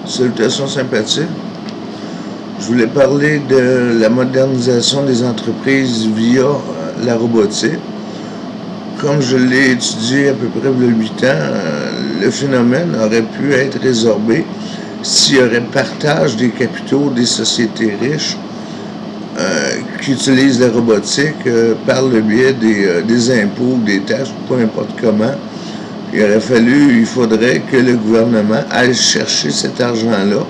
Salutations sympathiques. Je voulais parler de la modernisation des entreprises via la robotique. Comme je l'ai étudié à peu près il y a 8 ans, le phénomène aurait pu être résorbé s'il y aurait partage des capitaux des sociétés riches qui utilisent la robotique par le biais des impôts, des taxes, peu importe comment. Il faudrait que le gouvernement aille chercher cet argent-là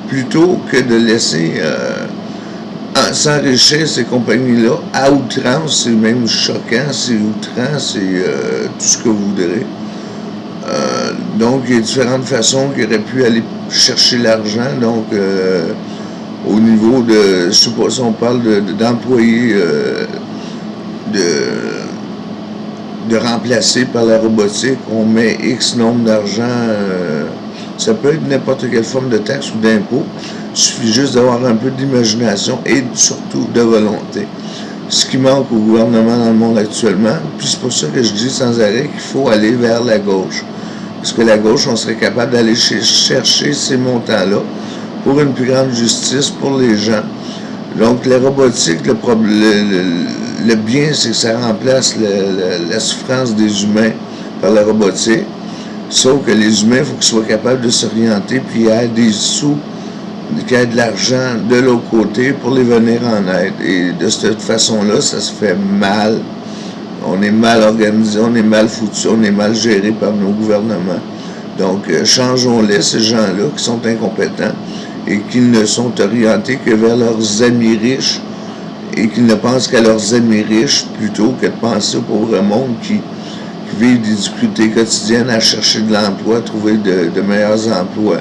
plutôt que de laisser s'enrichir ces compagnies-là à outrance. C'est même choquant, c'est outrant, c'est tout ce que vous voudrez. Donc, il y a différentes façons qu'il aurait pu aller chercher l'argent. Donc, au niveau de, je sais pas si on parle d'employés, de remplacer par la robotique, on met X nombre d'argent, ça peut être n'importe quelle forme de taxe ou d'impôt, il suffit juste d'avoir un peu d'imagination et surtout de volonté. Ce qui manque au gouvernement dans le monde actuellement, puis c'est pour ça que je dis sans arrêt qu'il faut aller vers la gauche. Parce que la gauche, on serait capable d'aller chercher ces montants-là pour une plus grande justice pour les gens. Donc la robotique, le bien, c'est que ça remplace la souffrance des humains par la robotique. Sauf que les humains, il faut qu'ils soient capables de s'orienter, puis il y a des sous, qu'il y ait de l'argent de l'autre côté pour les venir en aide. Et de cette façon-là, ça se fait mal. On est mal organisé, on est mal foutu, on est mal géré par nos gouvernements. Donc, changeons-les, ces gens-là qui sont incompétents et qui ne sont orientés que vers leurs amis riches et qui ne pensent qu'à leurs amis riches plutôt que de penser au pauvre monde qui vivent des difficultés quotidiennes à chercher de l'emploi, trouver de meilleurs emplois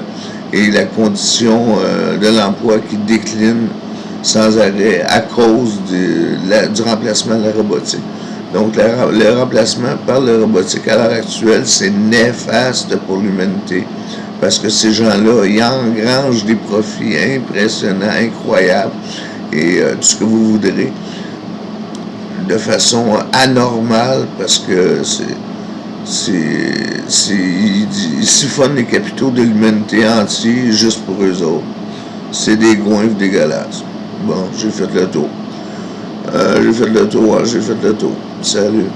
et la condition de l'emploi qui décline sans arrêt à cause du remplacement de la robotique. Donc, le remplacement par la robotique à l'heure actuelle, c'est néfaste pour l'humanité. Parce que ces gens-là, ils engrangent des profits impressionnants, incroyables, et tout ce que vous voudrez, de façon anormale, parce que ils siphonnent les capitaux de l'humanité entière juste pour eux autres. C'est des goinfres dégueulasses. Bon, j'ai fait le tour. J'ai fait le tour. Salut.